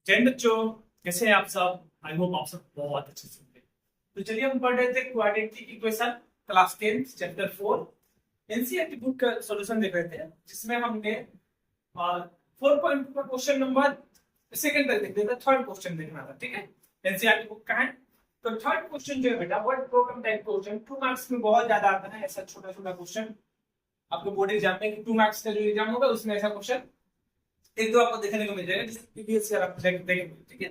जय बच्चों, कैसे हैं आप सब। आई होप आप सब बहुत अच्छे से होंगे। तो चलिए हम पढ़ रहे थे quadratic equation class 10 chapter 4 NCERT book का सॉल्यूशन देख रहे थे, जिसमें हमने 4 पॉइंट का क्वेश्चन नंबर सेकंड तक देख लिया था। थर्ड क्वेश्चन देखना था, ठीक है। एनसीईआरटी बुक का है। तो थर्ड क्वेश्चन जो है बेटा, word problem type question 2 marks में बहुत ज्यादा आता है। ऐसा छोटा छोटा क्वेश्चन आपको बोर्ड एग्जाम में 2 मार्क्स का जो एग्जाम होगा उसमें ऐसा क्वेश्चन एक दो आपको देखने को मिल जाएगा, जैसे प्रीवियस ईयर आप देखेंगे, ठीक है।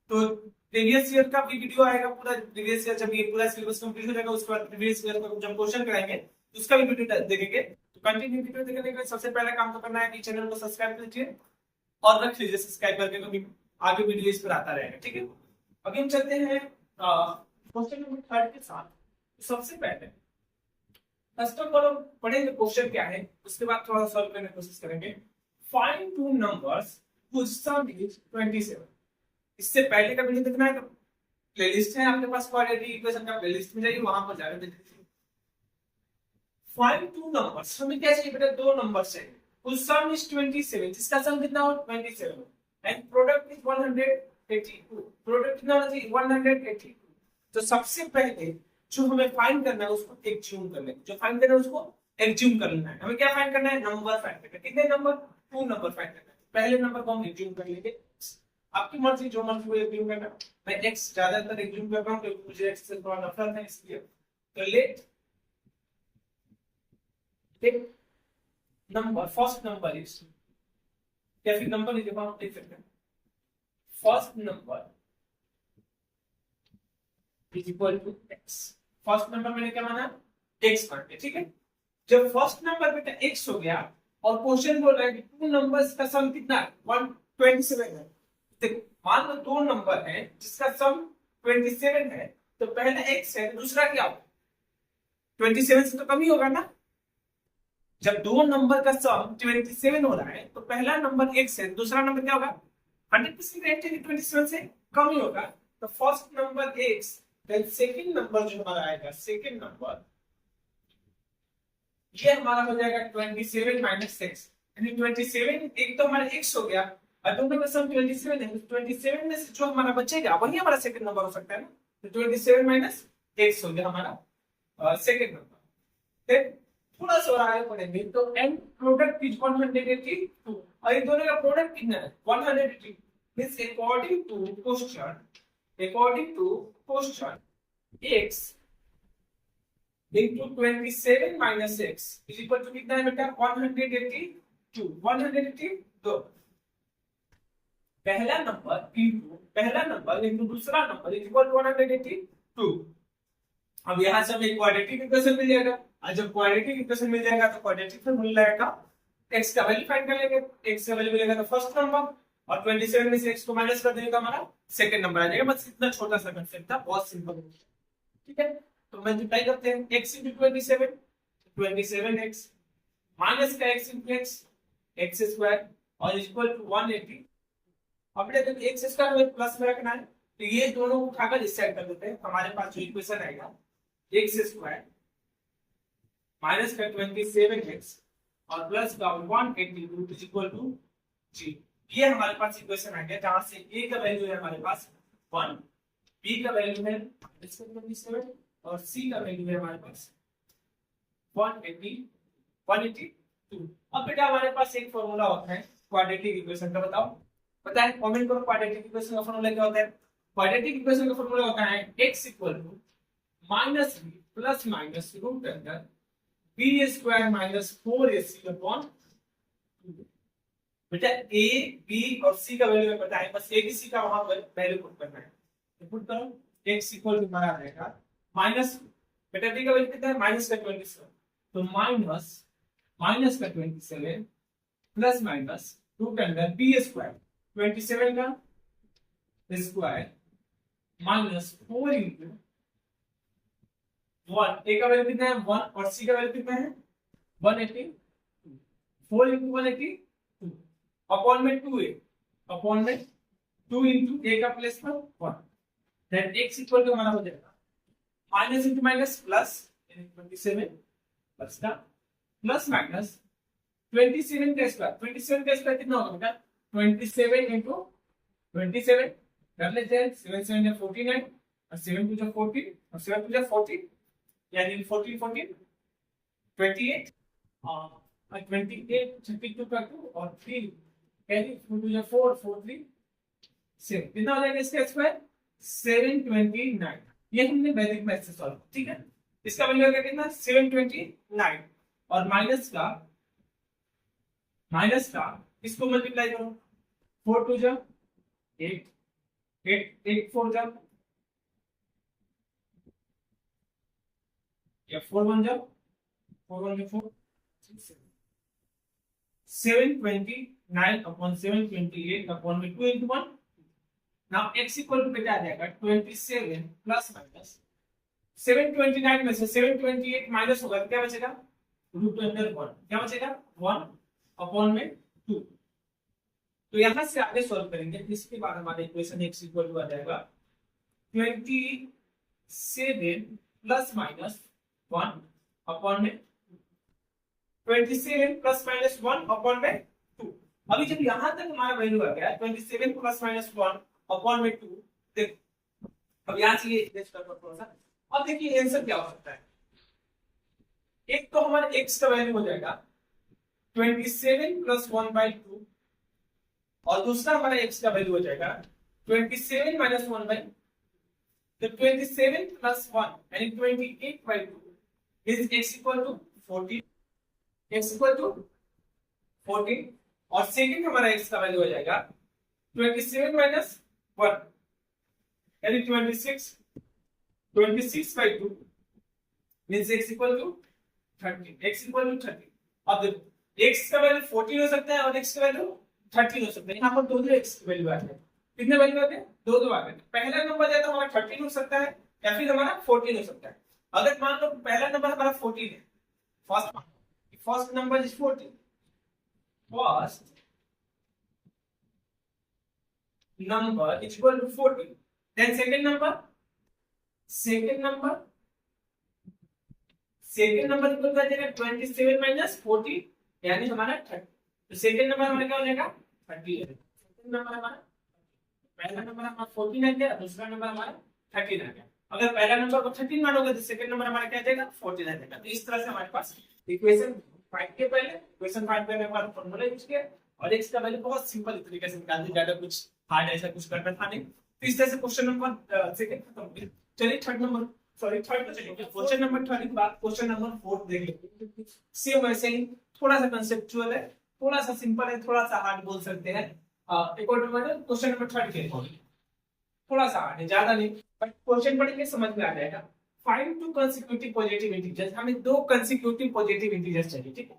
तो प्रीवियस ईयर का भी वीडियो आएगा पूरा। प्रीवियस ईयर जब ये पूरा सिलेबस कंप्लीट हो जाएगा उसके बाद प्रीवियस ईयर का जब क्वेश्चन कराएंगे उसका भी वीडियो देखेंगे। तो कंटिन्यू वीडियो देखने के लिए सबसे पहला काम तो करना है कि चैनल को सब्सक्राइब कीजिए और रख लीजिए सब्सक्राइब करके, क्योंकि आगे वीडियो इस पर आता रहेगा, ठीक है। अभी हम चलते हैं क्वेश्चन नंबर 3 के साथ। सबसे पहले फर्स्ट ऑफ ऑल हम पढ़ेंगे क्वेश्चन क्या है, उसके बाद थोड़ा सॉल्व करने की कोशिश करेंगे। Find two numbers whose sum is 27। इससे पहले का वीडियो देखना है, प्लेलिस्ट है आपके पास क्वाड्रेटिक इक्वेशन का, प्लेलिस्ट में जाइए, वहां पर जाकर देखिए। फाइंड टू नंबर्स, हमें क्या चाहिए बेटा, दो नंबर्स है। whose sum is 27, जिसका सम कितना हो 27, एंड प्रोडक्ट इज 182। प्रोडक्ट कितना होना चाहिए 182। तो सबसे पहले जो हमें फाइंड करना है उसको एज्यूम कर लेंगे। जो फाइंड करना है उसको एज्यूम कर लेना है। हमें क्या फाइंड करना है, नंबर फाइंड करना है। कितने नंबर, 2 नंबर फाइंड करना है। पहले नंबर को हम एज्यूम कर लेंगे, आपकी मर्जी जो मर्जी वो एज्यूम करना। मैं x ज्यादातर एज्यूम कर रहा हूं क्योंकि मुझे x से थोड़ा नफरत है, इसलिए। तो let number, first number is, या फिर नंबर लिख सकते हैं, first number is equal to x। First number मैंने क्या माना, x मान लिया, ठीक है। जब फर्स्ट नंबर बेटा x हो गया और क्वेश्चन बोल रहा है कि 2 नंबर्स का सम कितना है 127 है। देखो मान लो 2 नंबर है जिसका सम 27 है, तो पहला x है, दूसरा क्या होगा 27 से तो कम ही होगा ना। जब 2 नंबर का सम 27 हो रहा है तो पहला नंबर x है, दूसरा नंबर क्या होगा 100% ग्रेटर 27 से कम ही होगा। तो first number x, then second number जो हमारा आएगा, सेकंड नंबर ये हमारा हो जाएगा 27 माइनस 6, यानी 27 एक तो हमारा x हो गया और दोनों का सम 27 है, तो 27 में से जो हमारा बचेगा वही हमारा सेकंड नंबर हो सकता है ना। तो 27 माइनस x हो गया हमारा सेकंड नंबर। फिर थोड़ा सा और आगे पढ़ेंगे तो एंड प्रोडक्ट इज 182 और ये दोनों का प्रोडक्ट कितना है 182, means according to question x into 27 minus x is equal to कितना है बेटा 182। 182 पहला नंबर इंटू दूसरा नंबर इज इक्वल टू 182। अब यहां से हमें क्वाड्रेटिक इक्वेशन मिल जाएगा, और जब क्वाड्रेटिक इक्वेशन मिल जाएगा तो क्वाड्रेटिक फॉर्मूला का x का वैल्यू फाइंड कर लेंगे। x का वैल्यू मिलेगा तो फर्स्ट नंबर, और 27 में से x को माइनस कर देने का हमारा सेकंड नंबर आ जाएगा। बस इतना छोटा सा कंसेप्ट था, बहुत सिंपल, ठीक है। तो मल्टीप्लाई करते हैं x into 27, 27x माइनस का x into x स्क्वायर और इक्वल टू 180। अब देखो x स्क्वायर हमें प्लस में रखना है, तो ये दोनों को उठाकर इस साइड कर देते हैं। हमारे पास जो इक्वेशन आएगा x स्क्वायर माइनस का 27x और प्लस का 182 इज इक्वल टू g। ये हमारे पास इक्वेशन आ गया, जहां से a का वैल्यू है हमारे पास 1, b का वैल्यू है 27 और c का वैल्यू है हमारे पास 182। अब बेटा हमारे पास एक फॉर्मूला होता है क्वाड्रेटिक इक्वेशन का, बताओ पता है, कमेंट करो। क्वाड्रेटिक इक्वेशन का फॉर्मूला क्या होता है। क्वाड्रेटिक इक्वेशन का फॉर्मूला होता है x equal to minus b plus minus root under b square minus 4ac upon 2। बेटा a b और c का वैल्यू हमें पता है, बस a b c का वहां पर वैल्यू पुट करना है। तो पुट करो x इक्वल टू हमारा रहेगा माइनस, बेटा b का वैल्यू कितना है माइनस का 27, तो माइनस का 27 plus minus root under b square 27 का स्क्वायर माइनस 4 इंटू 1, a का वैल्यू कितना है 1 और c का वैल्यू कितना है 180, 4 इंटू 182 अपॉन में 2a, अपॉन में 2 इंटू a का प्लस में 1, देन x इक्वल टू हमारा हो जाएगा minus into minus plus 27 plus का प्लस माइनस 27 का स्क्वायर। 27 का स्क्वायर कितना होगा बेटा 27 इंटू 27 कर लेते हैं, 7 7 या 49 और 7 2 जा 14 और 7 2 जा 40 यानी 14 14 28 और 28 32 का 2 और 3 यानी 2 2 जा 4 4 3 6 कितना हो जाएगा इसका स्क्वायर 729। ये हमने वैदिक मैथ से सॉल्व, ठीक है। इसका वैल्यू आ गया कितना 729 और माइनस का इसको मल्टीप्लाई करो 4 2 जा 8 8 8 4 जा या 4 1 जा 4 1 4 729 upon 728 upon में 2 into 1 now x equal to कितना आ जाएगा 27 प्लस माइनस 729 में से 728 माइनस होगा तो क्या बचेगा रूट अंडर 1 क्या बचेगा 1 अपॉन में 2। तो यहां से आगे सॉल्व करेंगे, इसके बाद हमारा इक्वेशन x इक्वल टू आ जाएगा 27 प्लस माइनस 1 अपॉन में 27 प्लस माइनस 1 अपॉन में 2। अभी जब यहां तक हमारा वैल्यू आ गया 27 प्लस माइनस 1 अपॉन में 2, देखो अब यहां से ये इक्वेशन कर थोड़ा सा। अब देखिए आंसर क्या हो सकता है, एक तो हमारा x का वैल्यू हो जाएगा 27 प्लस 1 बाई 2 और दूसरा हमारा x का वैल्यू हो जाएगा 27 माइनस 1 बाई, तो 27 प्लस 1 यानी 28 by 2 is x equal to 14, x equal to 14 और सेकंड हमारा x का वैल्यू हो जाएगा 27 माइनस 1 यानी 26 by 2 means x equal to 30, x equal to 30। अब देखो x का वैल्यू 14 हो सकता है और x का वैल्यू 13 हो सकता है, यहाँ पर दो x की वैल्यू आते हैं, कितने वैल्यू आते हैं दो आ गए। पहला नंबर या तो हमारा 13 हो सकता है या फिर हमारा 14 हो सकता है। अगर मान लो पहला नंबर हमारा 14 है, first number is 14, first number is equal to 14, then second number equal कर देगा 27 माइनस 40 यानी हमारा 30, तो सेकंड नंबर हमारा क्या हो जाएगा 30 है। सेकंड नंबर हमारा, पहला नंबर हमारा 14 आ गया, दूसरा नंबर हमारा 13 आ गया। अगर पहला नंबर को 13 मानोगे तो सेकंड नंबर हमारा क्या आ जाएगा 14 आ जाएगा। तो इस तरह से हमारे पास इक्वेशन 5 के पहले इक्वेशन 5 में हमारा फार्मूला यूज किया और x का वैल्यू बहुत सिंपल तरीके से निकाल दिया, ज्यादा कुछ हार्ड ऐसा कुछ करना था नहीं। तो इस तरह से क्वेश्चन नंबर सेकंड खत्म हो गया। चलिए थर्ड तो चलिए क्वेश्चन नंबर 3 के बाद क्वेश्चन नंबर 4 देख लेते हैं। सेम वैसे ही थोड़ा सा कंसेप्चुअल है, थोड़ा सा सिंपल है, थोड़ा सा हार्ड बोल सकते हैं। क्वेश्चन नंबर 3 के थोड़ा सा हार्ड है, ज्यादा नहीं, बट क्वेश्चन पढ़ेंगे समझ में आ जाएगा। Find two consecutive positive integers, हमें दो कंसेक्यूटिव पॉजिटिव इंटीजर्स चाहिए, ठीक है।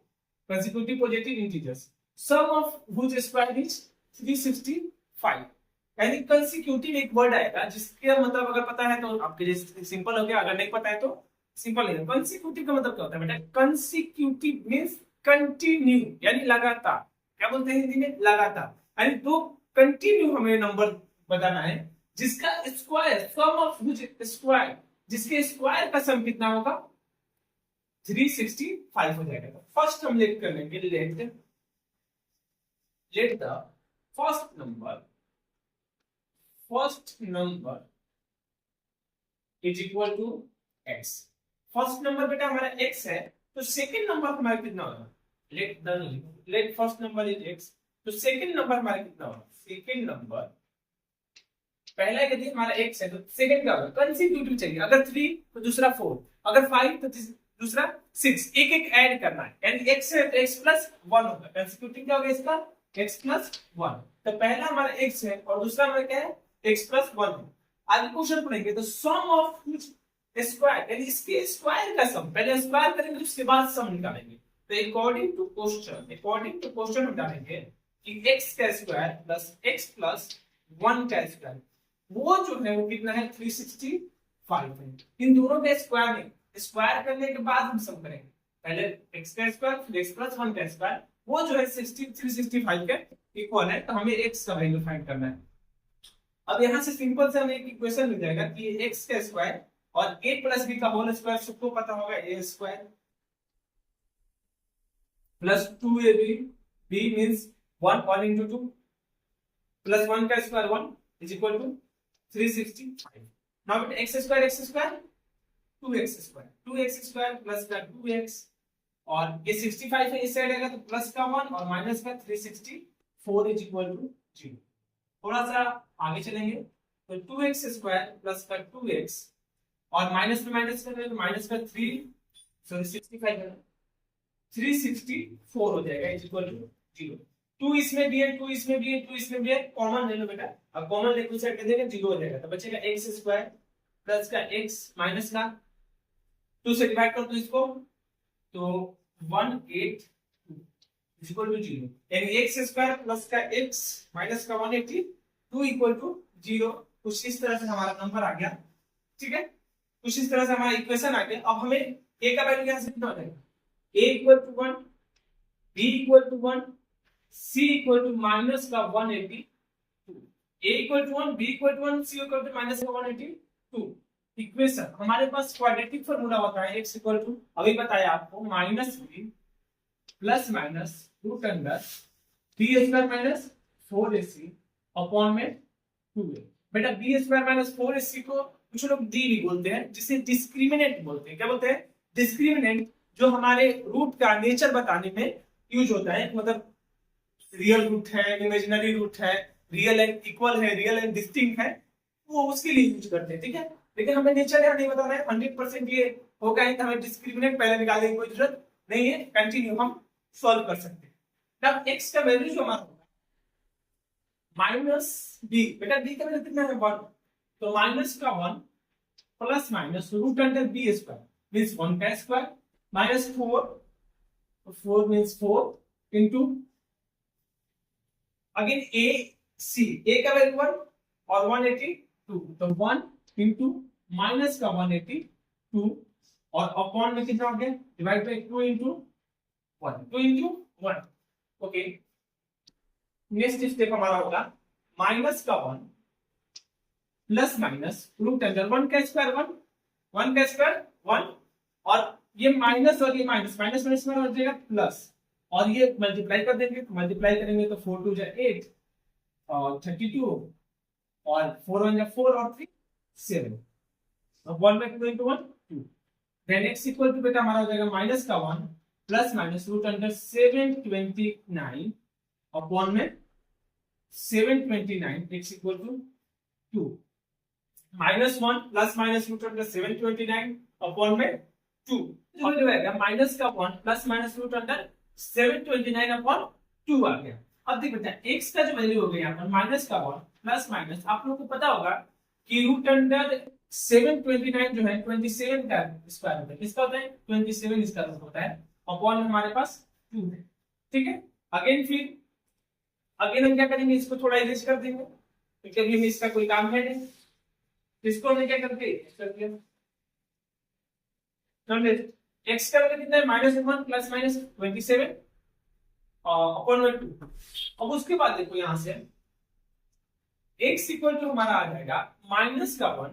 Consecutive positive integers sum of which square is 365, यानी कंसेक्यूटिव एक वर्ड आएगा जिसका मतलब अगर पता है तो आपके लिए सिंपल हो गया, अगर नहीं पता है तो सिंपल है। कंसेक्यूटिव का मतलब क्या होता है बेटा, कंसेक्यूटिव मींस कंटिन्यू यानी लगातार, क्या बोलते हैं हिंदी में लगातार, यानी दो कंटिन्यू हमें नंबर बताना है जिसका square sum of which square, जिसके स्क्वायर का सम कितना होगा 365 हो जाएगा। तो फर्स्ट हम लेट कर लेंगे, let the first number is equal to x। First number बेटा हमारा x है, तो सेकंड नंबर हमारा कितना होगा, let first number is x, तो सेकंड नंबर हमारा कितना होगा, सेकंड नंबर पहला यदि हमारा x है तो सेकंड क्या होगा कंसेक्यूटिव चाहिए, अगर 3 तो दूसरा 4, अगर 5 तो दूसरा 6, एक एक ऐड करना है, यानी x है तो x प्लस 1 होगा। कंसेक्यूटिव क्या होगा इसका x प्लस 1, तो पहला हमारा x है और दूसरा हमारा क्या है x प्लस 1 है। आगे क्वेश्चन पढ़ेंगे तो सम ऑफ स्क्वायर, यानी इसके स्क्वायर का सम, पहले स्क्वायर करेंगे उसके बाद सम निकालेंगे। तो अकॉर्डिंग टू क्वेश्चन हम डालेंगे कि x का स्क्वायर प्लस x प्लस 1 का स्क्वायर, वो जो है वो कितना है 365 है। इन दोनों का स्क्वायर नहीं, स्क्वायर करने के बाद हम सम करेंगे, पहले x का स्क्वायर फिर x प्लस 1 का स्क्वायर, वो जो है 365 के इक्वल है, तो हमें x का वैल्यू फाइंड करना है। अब यहां से सिंपल से हमें एक इक्वेशन मिल जाएगा कि x का स्क्वायर और a प्लस b का होल स्क्वायर सबको पता होगा, a square plus 2ab, b means 1 into 2 plus 1 का square 1 is equal to 365। Now बेटा x स्क्वायर 2x प्लस का 2x, और ये 65 है, इस साइड आएगा तो प्लस का 1 और माइनस का 364 इज इक्वल टू 0। थोड़ा सा आगे चलेंगे तो 2x स्क्वायर प्लस का 2x और माइनस में माइनस करेंगे तो माइनस का 65 है, 364 हो जाएगा इज इक्वल टू 0। 2 इसमें भी है, 2 इसमें भी है, 2 इसमें भी है, कॉमन ले लो बेटा। अब कॉमन लेके उस साइड कर देंगे 0 हो जाएगा, तो बचेगा x स्क्वायर प्लस का x माइनस का 2 से डिवाइड कर दो इसको तो 182 इज इक्वल टू 0, यानी x स्क्वायर प्लस का x माइनस का 182 इक्वल टू 0। कुछ इस तरह से हमारा नंबर आ गया, ठीक है, कुछ इस तरह से हमारा इक्वेशन आ गया। अब हमें a का वैल्यू यहां से कितना हो जाएगा, a equal to 1, b equal to 1, c equal to minus का 182, a equal to 1, b equal to 1, c equal to minus का 182। इक्वेशन हमारे पास क्वाड्रेटिक फार्मूला होता है x इक्वल टू, अभी बताया आपको, minus b plus minus root under b square minus 4ac upon में 2a। बेटा b स्क्वायर माइनस 4ac को कुछ लोग d भी बोलते हैं, जिसे डिस्क्रिमिनेंट बोलते हैं। क्या बोलते हैं, डिस्क्रिमिनेंट, जो हमारे रूट का नेचर बताने में यूज होता है, मतलब रियल रूट है, इमेजिनरी रूट है, रियल एंड इक्वल है, रियल एंड डिस्टिंक्ट है, वो उसके लिए यूज करते हैं, ठीक है। लेकिन हमें नेचर यहाँ नहीं बताना है, 100% ये होगा ही, तो हमें डिस्क्रिमिनेंट पहले निकालने की कोई जरूरत नहीं है, कंटिन्यू हम सॉल्व कर सकते हैं। अब x का वैल्यू जो हमारा होगा माइनस b, बेटा b का वैल्यू कितना है 1, तो माइनस का 1 plus minus root under b square means 1 का square minus 4 means 4 into again a का वैल्यू 1 और 182, तो 1 इनटू माइनस का 182 और अपॉन में कितना हो गया, divide by 2 into 1 okay. Next step हमारा होगा माइनस का 1 प्लस माइनस रूट अंडर 1 का स्क्वायर 1 का स्क्वायर 1, और ये माइनस और ये माइनस माइनस माइनस में हो जाएगा प्लस, और ये मल्टीप्लाई कर देंगे, तो मल्टीप्लाई करेंगे तो 4 2 जा 8 और 32 और 4 1 जा 4 और 3 7, अब 1 by 2 into 1 2, then x equal to बेटा हमारा हो जाएगा माइनस का 1 plus minus root under 729 upon में 729 x equal to 2, minus 1 plus minus root under 729 upon में 2, जो रहेगा माइनस का 1 plus minus root under 729 upon 2 आ गया। अब देखो बेटा x का जो वैल्यू हो गया यहाँ पर माइनस का 1 प्लस माइनस, आप लोगों को पता होगा कि रूट अंडर 729 जो है 27 का स्क्वायर होता है, किसका होता है 27 इसका होता है, अपॉन में हमारे पास 2 है, ठीक है। अगेन हम क्या करेंगे, इसको थोड़ा इरेज कर देंगे क्योंकि अभी इसका कोई काम है नहीं, इसको हमने क्या करके कर दिया, x का वैल्यू कितना है -1 प्लस माइनस 27 अपॉन में 2। अब उसके बाद देखो यहां से x इक्वल टू हमारा आ जाएगा माइनस का 1,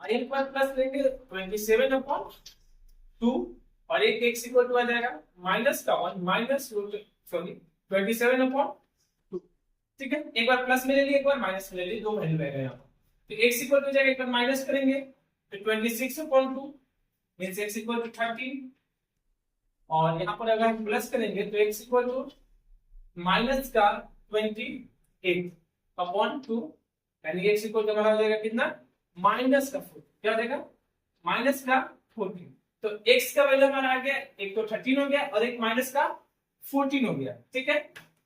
एक बार प्लस लेंगे 27 अपॉन 2, और एक x इक्वल टू आ जाएगा माइनस का 1 माइनस सॉरी 27 अपॉन 2, ठीक है। एक बार प्लस में ले लिए, एक बार माइनस में ले लिए, दो वैल्यू रहेगा यहाँ पर, तो x इक्वल टू जाएगा, एक बार माइनस करेंगे तो 26 upon 2 means x equal to 13, और यहाँ पर अगर हम प्लस करेंगे तो x इक्वल टू माइनस का 28 अपॉन 2, यानी x इक्वल टू हमारा हो जाएगा कितना माइनस का 4, क्या हो जाएगा माइनस का 14। तो x का वैल्यू हमारा आ गया, एक तो 13 हो गया और एक माइनस का 14 हो गया, ठीक है।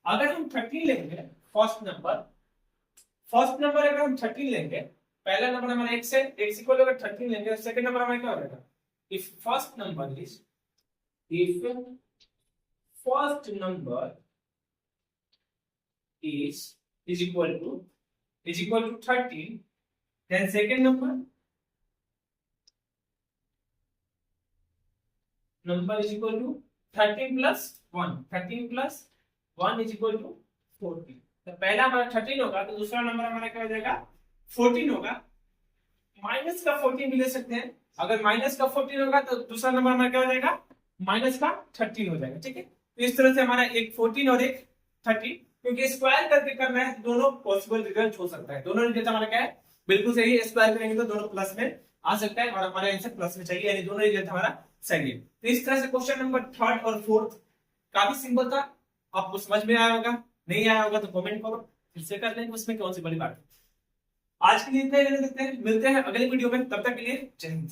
अगर हम 13 लेंगे फर्स्ट नंबर अगर हम 13 लेंगे, पहला नंबर हमारा x है, x इक्वल टू अगर 13 लेंगे, सेकंड नंबर हमारा क्या हो जाएगा, if first number is equal to 13, then second number is equal to 13 plus 1 is equal to 14। तो पहला हमारा 13 होगा तो दूसरा नंबर हमारा क्या हो जाएगा 14 होगा, माइनस का 14 भी ले सकते हैं, अगर माइनस का 14 होगा तो दूसरा नंबर हमारा क्या हो जाएगा माइनस का 13 हो जाएगा, ठीक है। तो इस तरह से हमारा एक 14 और एक 13 क्योंकि स्क्वायर करके करना है, दोनों पॉसिबल रिजल्ट हो सकता है। दोनों रिजल्ट हमारा क्या है, बिल्कुल सही है। स्क्वायर करेंगे तो दोनों प्लस में आ सकता है और हमारा आंसर प्लस में चाहिए, यानी दोनों रिजल्ट हमारा सही है। तो इस तरह से क्वेश्चन नंबर थर्ड और फोर्थ काफी सिंपल था, आपको समझ में आया होगा। नहीं आया होगा तो कमेंट करो, फिर से कर लेंगे, उसमें कौन सी बड़ी बात है। आज के लिए इतना ही, मिलते हैं अगले वीडियो में, तब तक के लिए जय हिंद।